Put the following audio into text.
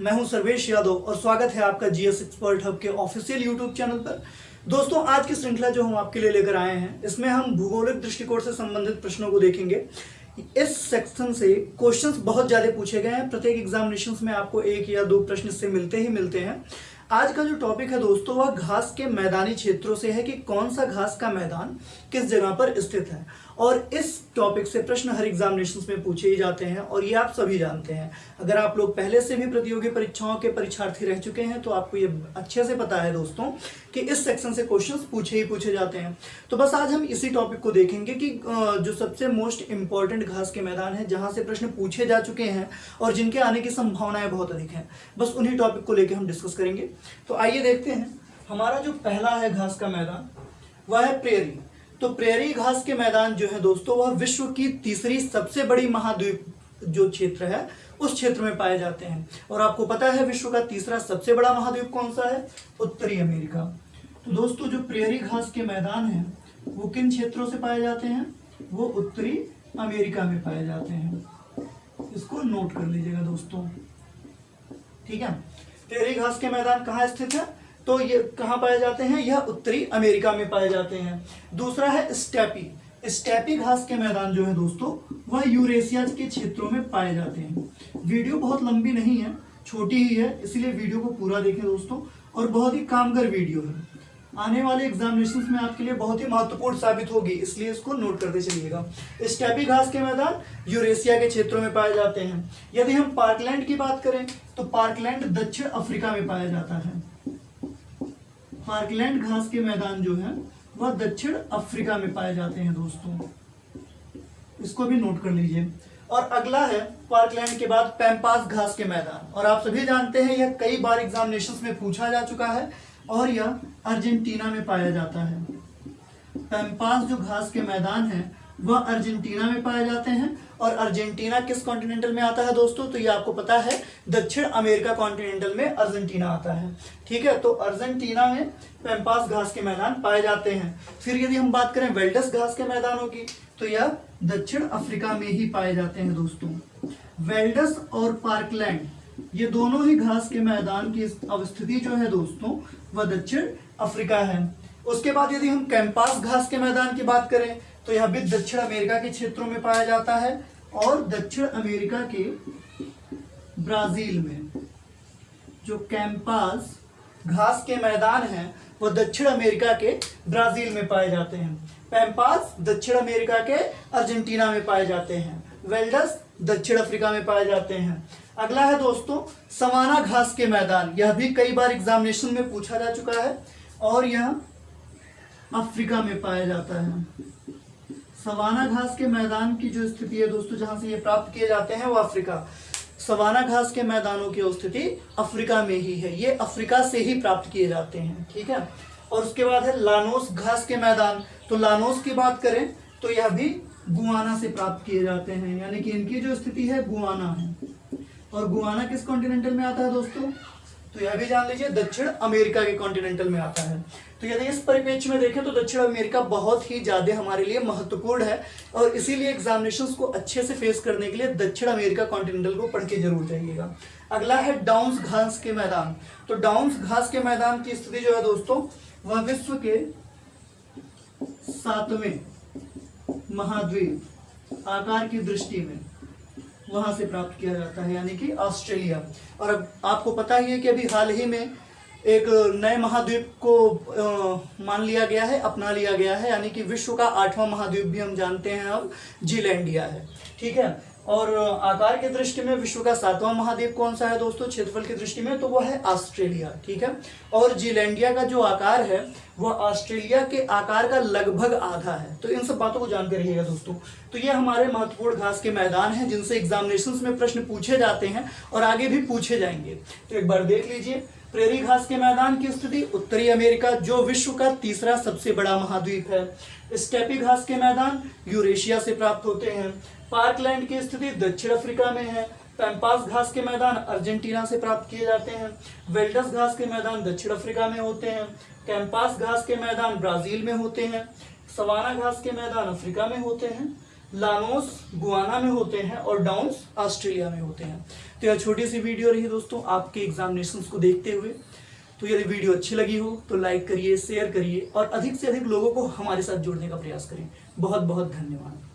मैं हूं सर्वेश यादव और स्वागत है आपका जीएस एक्सपर्ट हब के ऑफिशियल यूट्यूब चैनल पर। दोस्तों, आज की श्रृंखला जो हम आपके लिए लेकर आए हैं, इसमें हम भूगोलिक दृष्टिकोण से संबंधित प्रश्नों को देखेंगे। इस सेक्शन से क्वेश्चंस बहुत ज्यादा पूछे गए हैं। प्रत्येक एग्जामिनेशंस में आपको एक या दो प्रश्न इससे मिलते हैं। आज का जो टॉपिक है दोस्तों, वह घास के मैदानी क्षेत्रों से है कि कौन सा घास का मैदान किस जगह पर स्थित है। और इस टॉपिक से प्रश्न हर एग्जामिनेशंस में पूछे ही जाते हैं और ये आप सभी जानते हैं। अगर आप लोग पहले से भी प्रतियोगी परीक्षाओं के परीक्षार्थी रह चुके हैं तो आपको ये अच्छे से पता है दोस्तों कि इस सेक्शन से क्वेश्चंस पूछे जाते हैं। तो बस आज हम इसी टॉपिक को देखेंगे कि जो सबसे मोस्ट इंपॉर्टेंट घास के मैदान है, जहां से प्रश्न पूछे जा चुके हैं और जिनके आने की संभावनाएं बहुत अधिक हैं, बस उन्हीं टॉपिक को लेकर हम डिस्कस करेंगे। तो आइए देखते हैं। हमारा जो पहला है घास का मैदान, वह है प्रेरी। तो प्रेरी घास के मैदान जो है दोस्तों, वह विश्व की तीसरी सबसे बड़ी महाद्वीप जो क्षेत्र है उस क्षेत्र में पाए जाते हैं। और आपको पता है विश्व का तीसरा सबसे बड़ा महाद्वीप कौन सा है? उत्तरी अमेरिका। तो दोस्तों, जो प्रेरी घास के मैदान है वो किन क्षेत्रों से पाए जाते हैं? वो उत्तरी अमेरिका में पाए जाते हैं। इसको नोट कर लीजिएगा दोस्तों, ठीक है। प्रेरी घास के मैदान कहाँ स्थित है? तो ये कहाँ पाए जाते हैं? यह उत्तरी अमेरिका में पाए जाते हैं। दूसरा है स्टेपी। स्टेपी घास के मैदान जो है दोस्तों, वह यूरेशिया के क्षेत्रों में पाए जाते हैं। वीडियो बहुत लंबी नहीं है, छोटी ही है, इसलिए वीडियो को पूरा देखें दोस्तों। और बहुत ही कामगर वीडियो है, आने वाले एग्जामिनेशंस में आपके लिए बहुत ही महत्वपूर्ण साबित होगी, इसलिए इसको नोट करते चलिएगा। स्टेपी घास के मैदान यूरेशिया के क्षेत्रों में पाए जाते हैं। यदि हम पार्कलैंड की बात करें तो पार्कलैंड दक्षिण अफ्रीका में पाया जाता है। पार्कलैंड घास के मैदान जो है वह दक्षिण अफ्रीका में पाए जाते हैं दोस्तों, इसको भी नोट कर लीजिए। और अगला है पार्कलैंड के बाद पैम्पास घास के मैदान। और आप सभी जानते हैं यह कई बार एग्जामिनेशंस में पूछा जा चुका है और यह अर्जेंटीना में पाया जाता है। पैम्पास जो घास के मैदान है वह अर्जेंटीना में पाए जाते हैं। और अर्जेंटीना किस कॉन्टिनेंटल में आता है दोस्तों? तो ये आपको पता है, दक्षिण अमेरिका कॉन्टिनेंटल में अर्जेंटीना आता है, ठीक है। तो अर्जेंटीना में पैम्पास घास के मैदान पाए जाते हैं। फिर यदि हम बात करें वेल्डस घास के मैदानों की, तो यह दक्षिण अफ्रीका में ही पाए जाते हैं दोस्तों। वेल्डस और पार्कलैंड ये दोनों ही घास के मैदान की अवस्थिति जो है दोस्तों, वह दक्षिण अफ्रीका है। उसके बाद यदि हम कैंपास घास के मैदान की बात करें तो यह भी दक्षिण अमेरिका के क्षेत्रों में पाया जाता है। और दक्षिण अमेरिका के ब्राजील में जो कैंपास घास के मैदान हैं वो दक्षिण अमेरिका के ब्राजील में पाए जाते हैं। पैम्पास दक्षिण अमेरिका के अर्जेंटीना में पाए जाते हैं। वेल्डस दक्षिण अफ्रीका में पाए जाते हैं। अगला है दोस्तों सवाना घास के मैदान। यह भी कई बार एग्जामिनेशन में पूछा जा चुका है और यह अफ्रीका में पाया जाता है। सवाना घास के मैदान की जो स्थिति है दोस्तों, जहां से ये प्राप्त किए जाते हैं वो अफ्रीका। सवाना घास के मैदानों की स्थिति अफ्रीका में ही है, ये अफ्रीका से ही प्राप्त किए जाते हैं, ठीक है। और उसके बाद है लानोस घास के मैदान। तो लानोस की बात करें तो यह भी गुआना से प्राप्त किए जाते हैं, यानी कि इनकी जो स्थिति है गुआना है। और गुआना किस कॉन्टिनेंटल में आता है दोस्तों? तो यह भी जान लीजिए दक्षिण अमेरिका के कॉन्टिनेंटल में आता है। तो यदि इस परिप्रेक्ष्य में देखें तो दक्षिण अमेरिका बहुत ही ज्यादा हमारे लिए महत्वपूर्ण है और इसीलिए एग्जामिनेशंस को अच्छे से फेस करने के लिए दक्षिण अमेरिका कॉन्टिनेंटल को पढ़ के जरूर जाइएगा। अगला है डाउन्स घास के मैदान। तो डाउन्स घास के मैदान की स्थिति जो है दोस्तों, वह विश्व के 7वें महाद्वीप आकार की दृष्टि में वहां से प्राप्त किया जाता है, यानी कि ऑस्ट्रेलिया। और अब आपको पता ही है कि अभी हाल ही में एक नए महाद्वीप को मान लिया गया है, अपना लिया गया है, यानी कि विश्व का 8वां महाद्वीप भी हम जानते हैं अब जीलैंडिया है, ठीक है। और आकार की दृष्टि में विश्व का 7वां महाद्वीप कौन सा है दोस्तों क्षेत्रफल की दृष्टि में? तो वो है ऑस्ट्रेलिया, ठीक है। और जीलैंडिया का जो आकार है वह ऑस्ट्रेलिया के आकार का लगभग आधा है। तो इन सब बातों को जानते रहिएगा दोस्तों। तो ये हमारे महत्वपूर्ण घास के मैदान हैं जिनसे एग्जामिनेशंस में प्रश्न पूछे जाते हैं और आगे भी पूछे जाएंगे। तो एक बार देख लीजिए, प्रेरी घास के मैदान की स्थिति उत्तरी अमेरिका जो विश्व का तीसरा सबसे बड़ा महाद्वीप है। स्टेपी घास के मैदान यूरेशिया से प्राप्त होते हैं। पार्कलैंड की स्थिति दक्षिण अफ्रीका में है। पैम्पास घास के मैदान अर्जेंटीना से प्राप्त किए जाते हैं। वेल्डस घास के मैदान दक्षिण अफ्रीका में होते हैं। कैंपास घास के मैदान ब्राजील में होते हैं। सवाना घास के मैदान अफ्रीका में होते हैं। लानोस गुआना में होते हैं और डाउन्स ऑस्ट्रेलिया में होते हैं। तो यह छोटी सी वीडियो रही दोस्तों आपके एग्जामिनेशंस को देखते हुए। तो यदि वीडियो अच्छी लगी हो तो लाइक करिए, शेयर करिए और अधिक से अधिक लोगों को हमारे साथ जोड़ने का प्रयास करें। बहुत बहुत धन्यवाद।